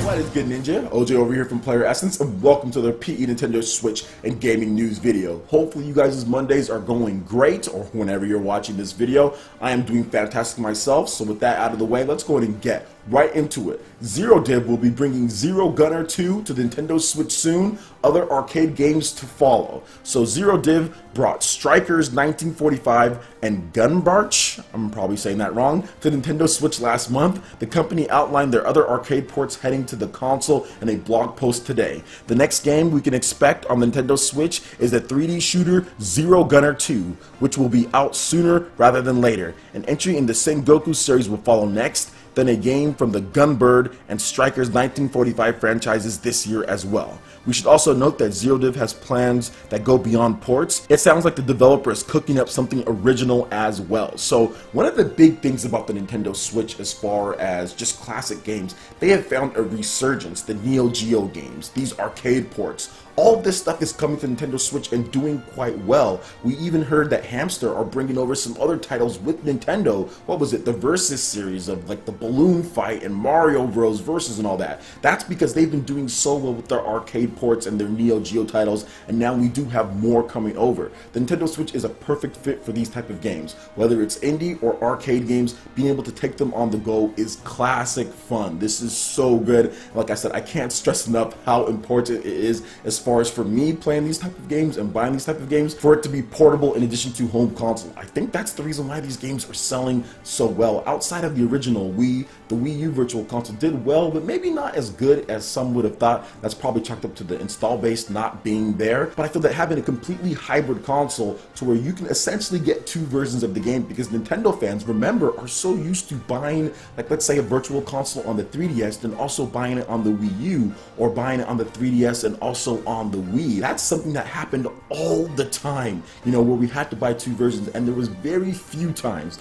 What is good, Ninja? OJ over here from PlayerEssence, and welcome to the PE Nintendo Switch and gaming news video. Hopefully you guys' Mondays are going great, or whenever you're watching this video. I am doing fantastic myself, so with that out of the way, let's go ahead and get right into it. Zero Div will be bringing Zero Gunner 2 to the Nintendo Switch soon, other arcade games to follow. So Zero Div brought Strikers 1945 and Gunbarch, I'm probably saying that wrong, to Nintendo Switch last month. The company outlined their other arcade ports heading to the console in a blog post today. The next game we can expect on the Nintendo Switch is the 3D shooter Zero Gunner 2, which will be out sooner rather than later. An entry in the Sengoku series will follow next, then a game from the Gunbird and Strikers 1945 franchises this year as well. We should also note that Zero Div has plans that go beyond ports. It sounds like the developer is cooking up something original as well. So one of the big things about the Nintendo Switch as far as just classic games, they have found a resurgence, the Neo Geo games, these arcade ports. All this stuff is coming to Nintendo Switch and doing quite well. We even heard that Hamster are bringing over some other titles with Nintendo. What was it? The Versus series of like the balloon fight and Mario Bros. Versus and all that. That's because they've been doing so well with their arcade ports and their Neo Geo titles, and now we do have more coming over. The Nintendo Switch is a perfect fit for these type of games. Whether it's indie or arcade games, being able to take them on the go is classic fun. This is so good. Like I said, I can't stress enough how important it is as far as for me playing these type of games and buying these type of games, for it to be portable in addition to home console. I think that's the reason why these games are selling so well. Outside of the original Wii, the Wii U Virtual Console did well, but maybe not as good as some would have thought. That's probably chalked up to the install base not being there. But I feel that having a completely hybrid console to where you can essentially get two versions of the game, because Nintendo fans, remember, are so used to buying, like let's say a Virtual Console on the 3DS, then also buying it on the Wii U, or buying it on the 3DS and also on the Wii. That's something that happened all the time, you know, where we had to buy two versions, and there was very few times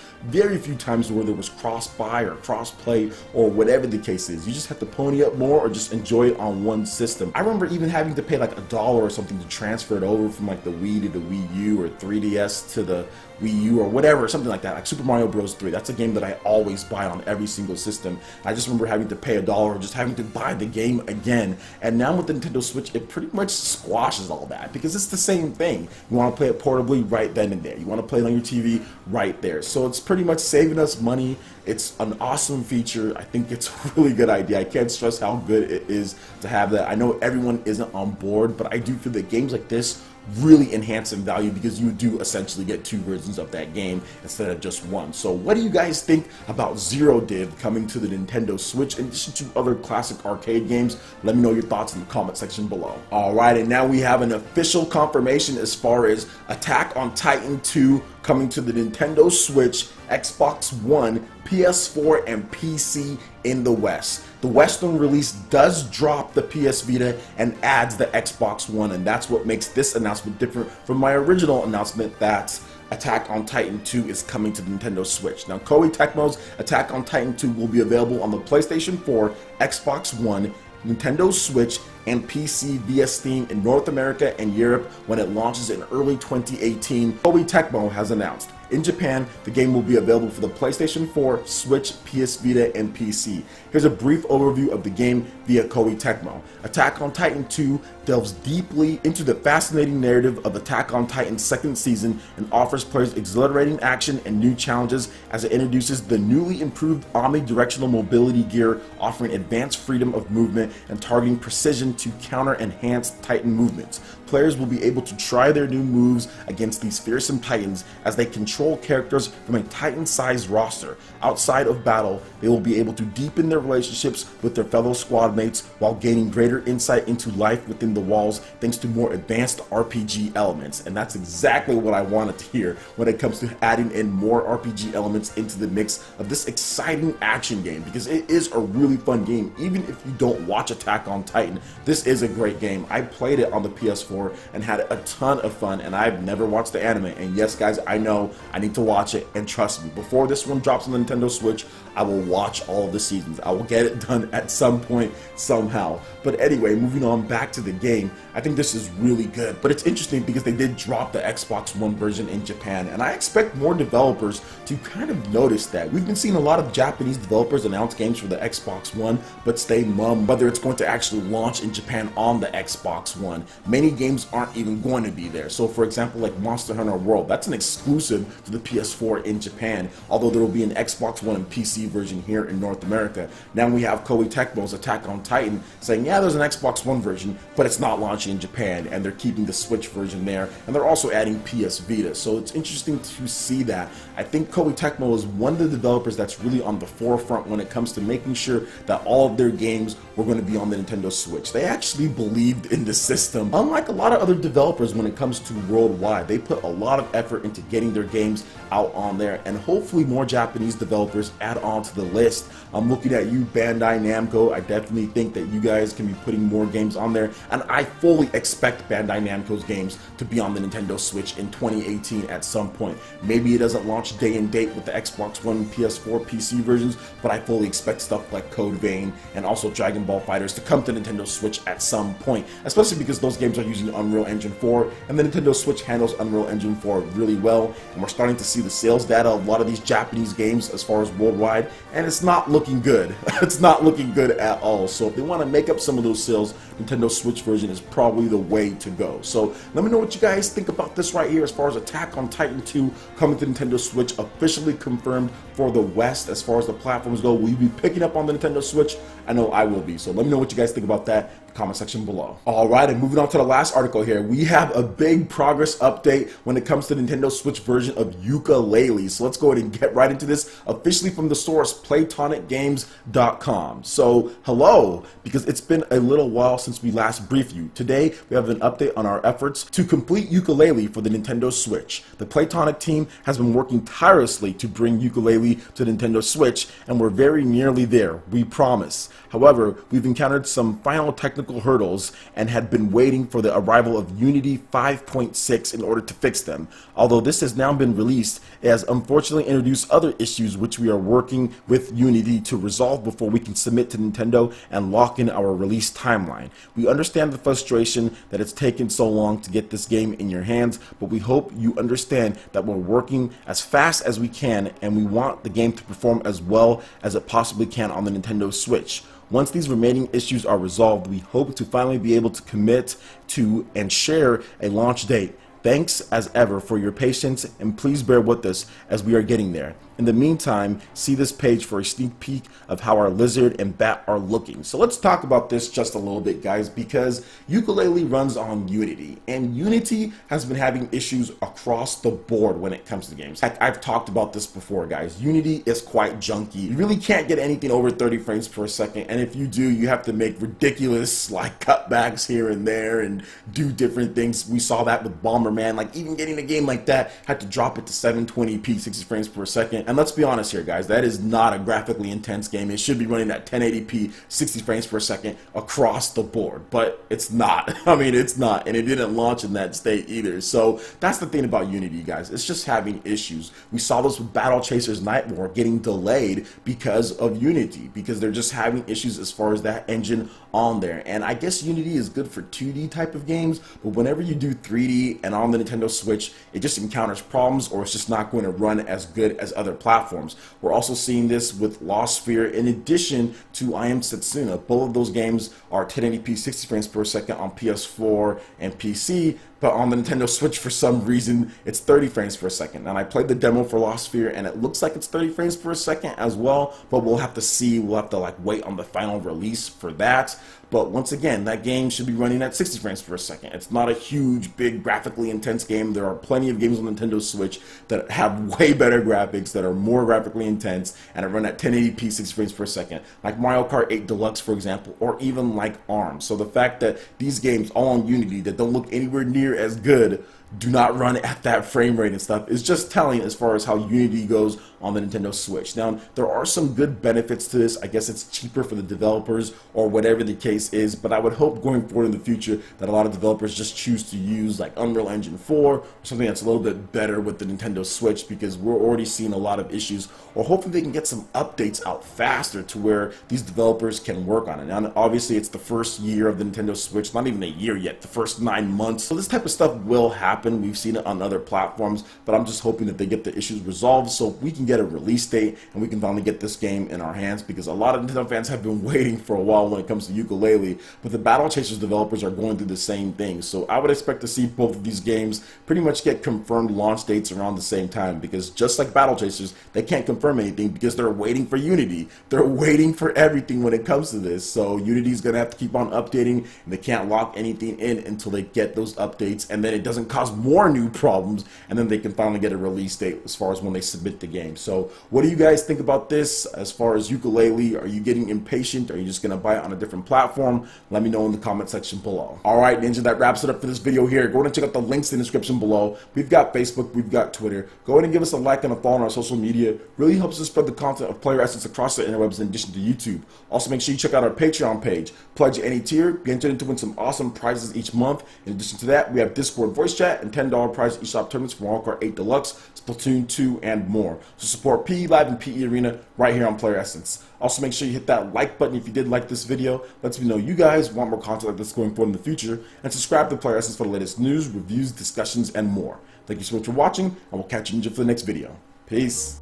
where there was cross-buy or cross-play or whatever the case is. You just have to pony up more or just enjoy it on one system. I remember even having to pay like $1 or something to transfer it over from like the Wii to the Wii U or 3DS to the Wii U or whatever, something like that, like Super Mario Bros. 3. That's a game that I always buy on every single system. I just remember having to pay $1 or just having to buy the game again. And now with the Nintendo Switch, it pretty much squashes all that, because it's the same thing. You want to play it portably right then and there. You want to play it on your TV right there. So it's pretty much saving us money. It's an awesome feature. I think it's a really good idea. I can't stress how good it is to have that. I know everyone isn't on board, but I do feel that games like this really enhance in value, because you do essentially get two versions of that game instead of just one. So what do you guys think about Zero Div coming to the Nintendo Switch in addition to other classic arcade games? Let me know your thoughts in the comment section below. Alright, and now we have an official confirmation as far as Attack on Titan 2 coming to the Nintendo Switch, Xbox One, PS4, and PC in the West. The Western release does drop the PS Vita and adds the Xbox One, and that's what makes this announcement different from my original announcement that Attack on Titan 2 is coming to the Nintendo Switch. Now, Koei Tecmo's Attack on Titan 2 will be available on the PlayStation 4, Xbox One, Nintendo Switch, and PC via Steam in North America and Europe when it launches in early 2018, Koei Tecmo has announced. In Japan, the game will be available for the PlayStation 4, Switch, PS Vita, and PC. Here's a brief overview of the game via Koei Tecmo. Attack on Titan 2 delves deeply into the fascinating narrative of Attack on Titan's second season and offers players exhilarating action and new challenges as it introduces the newly improved omnidirectional mobility gear, offering advanced freedom of movement and targeting precision to counter enhanced Titan movements. Players will be able to try their new moves against these fearsome Titans as they control characters from a Titan-sized roster. Outside of battle, they will be able to deepen their relationships with their fellow squad mates while gaining greater insight into life within the walls thanks to more advanced RPG elements. And that's exactly what I wanted to hear when it comes to adding in more RPG elements into the mix of this exciting action game, because it is a really fun game. Even if you don't watch Attack on Titan, this is a great game. I played it on the PS4 and had a ton of fun, and I've never watched the anime. And yes, guys, I know I need to watch it, and trust me, before this one drops on the Nintendo Switch, I will watch all of the seasons. I will get it done at some point, somehow. But anyway, moving on back to the game, I think this is really good. But it's interesting because they did drop the Xbox One version in Japan, and I expect more developers to kind of notice that. We've been seeing a lot of Japanese developers announce games for the Xbox One, but stay mum whether it's going to actually launch in Japan on the Xbox One. Many games aren't even going to be there. So for example, like Monster Hunter World, that's an exclusive to the PS4 in Japan, although there will be an Xbox One and PC version here in North America. Now we have Koei Tecmo's Attack on Titan saying, yeah, there's an Xbox One version, but it's not launching in Japan, and they're keeping the Switch version there, and they're also adding PS Vita. So it's interesting to see that. I think Koei Tecmo is one of the developers that's really on the forefront when it comes to making sure that all of their games were going to be on the Nintendo Switch. They actually believed in the system. Unlike a lot of other developers when it comes to worldwide, they put a lot of effort into getting their games out on there, and hopefully more Japanese developers add on to the list. I'm looking at you, Bandai Namco. I definitely think that you guys can be putting more games on there, and I fully expect Bandai Namco's games to be on the Nintendo Switch in 2018 at some point. Maybe it doesn't launch day and date with the Xbox One, PS4, PC versions, but I fully expect stuff like Code Vein and also Dragon Ball FighterZ to come to Nintendo Switch at some point, especially because those games are using Unreal Engine 4, and the Nintendo Switch handles Unreal Engine 4 really well, and we're starting to see the sales data of a lot of these Japanese games as far as worldwide, and it's not looking good. It's not looking good at all. So if they want to make up some of those sales, Nintendo Switch version is probably the way to go. So let me know what you guys think about this right here as far as Attack on Titan 2 coming to Nintendo Switch, officially confirmed for the West as far as the platforms go. Will you be picking up on the Nintendo Switch? I know I will be. So let me know what you guys think about that in the comment section below. All right, and moving on to the last article here, we have a big progress update when it comes to the Nintendo Switch version of Yooka-Laylee. So let's go ahead and get right into this, officially from the source, PlaytonicGames.com. So hello, because it's been a little while since we last briefed you. Today, we have an update on our efforts to complete Yooka-Laylee for the Nintendo Switch. The Playtonic team has been working tirelessly to bring Yooka-Laylee to the Nintendo Switch, and we're very nearly there, we promise. However, we've encountered some final technical hurdles and had been waiting for the arrival of Unity 5.6 in order to fix them. Although this has now been released, it has unfortunately introduced other issues which we are working with Unity to resolve before we can submit to Nintendo and lock in our release timeline. We understand the frustration that it's taken so long to get this game in your hands, but we hope you understand that we're working as fast as we can, and we want the game to perform as well as it possibly can on the Nintendo Switch. Once these remaining issues are resolved, we hope to finally be able to commit to and share a launch date. Thanks as ever for your patience, and please bear with us as we are getting there. In the meantime, see this page for a sneak peek of how our lizard and bat are looking. So let's talk about this just a little bit, guys, because Yooka-Laylee runs on Unity, and Unity has been having issues across the board when it comes to games. I've talked about this before, guys. Unity is quite junky. You really can't get anything over 30 frames per second, and if you do, you have to make ridiculous like cutbacks here and there and do different things. We saw that with Bomberman. Like, even getting a game like that, had to drop it to 720p, 60 frames per second. And let's be honest here, guys, that is not a graphically intense game. It should be running at 1080p, 60 frames per second across the board, but it's not. I mean, it's not, and it didn't launch in that state either. So that's the thing about Unity, guys. It's just having issues. We saw this with Battle Chasers Night War getting delayed because of Unity, because they're just having issues as far as that engine on there. And I guess Unity is good for 2D type of games, but whenever you do 3D and on the Nintendo Switch, it just encounters problems, or it's just not going to run as good as other platforms. We're also seeing this with Lost Sphere in addition to I Am Setsuna. Both of those games are 1080p 60 frames per second on PS4 and PC, but on the Nintendo Switch for some reason it's 30 frames per second. And I played the demo for Lost Sphere and it looks like it's 30 frames per second as well, but we'll have to see. We'll have to like wait on the final release for that. But once again, that game should be running at 60 frames per second. It's not a huge, big, graphically intense game. There are plenty of games on Nintendo Switch that have way better graphics, that are more graphically intense, and are run at 1080p 60 frames per second, like Mario Kart 8 Deluxe, for example, or even like ARMS. So the fact that these games all on Unity that don't look anywhere near as good do not run at that frame rate and stuff is just telling as far as how Unity goes on the Nintendo Switch. Now, there are some good benefits to this. I guess it's cheaper for the developers or whatever the case is, but I would hope going forward in the future that a lot of developers just choose to use like Unreal Engine 4 or something that's a little bit better with the Nintendo Switch, because we're already seeing a lot of issues, or hopefully they can get some updates out faster to where these developers can work on it. Now, obviously it's the first year of the Nintendo Switch, not even a year yet, the first 9 months. So this type of stuff will happen. We've seen it on other platforms, but I'm just hoping that they get the issues resolved so we can get a release date and we can finally get this game in our hands, because a lot of Nintendo fans have been waiting for a while when it comes to Yooka-Laylee, but the Battle Chasers developers are going through the same thing. So I would expect to see both of these games pretty much get confirmed launch dates around the same time, because just like Battle Chasers, they can't confirm anything because they're waiting for Unity. They're waiting for everything when it comes to this. So Unity's going to have to keep on updating, and they can't lock anything in until they get those updates, and then it doesn't cause more new problems, and then they can finally get a release date as far as when they submit the game. So what do you guys think about this as far as Yooka-Laylee? Are you getting impatient? Are you just going to buy it on a different platform? Let me know in the comment section below. Alright, Ninja, that wraps it up for this video here. Go ahead and check out the links in the description below. We've got Facebook, we've got Twitter. Go ahead and give us a like and a follow on our social media. Really helps us spread the content of PlayerEssence across the interwebs in addition to YouTube. Also, make sure you check out our Patreon page. Pledge any tier, be entered to win some awesome prizes each month. In addition to that, we have Discord voice chat and $10 prize eShop tournaments for Mario Kart 8 Deluxe, Splatoon 2, and more. So support PE Live and PE Arena right here on PlayerEssence. Also, make sure you hit that like button if you did like this video. Lets me know you guys want more content like this going forward in the future. And subscribe to PlayerEssence for the latest news, reviews, discussions, and more. Thank you so much for watching, and we'll catch you for the next video. Peace.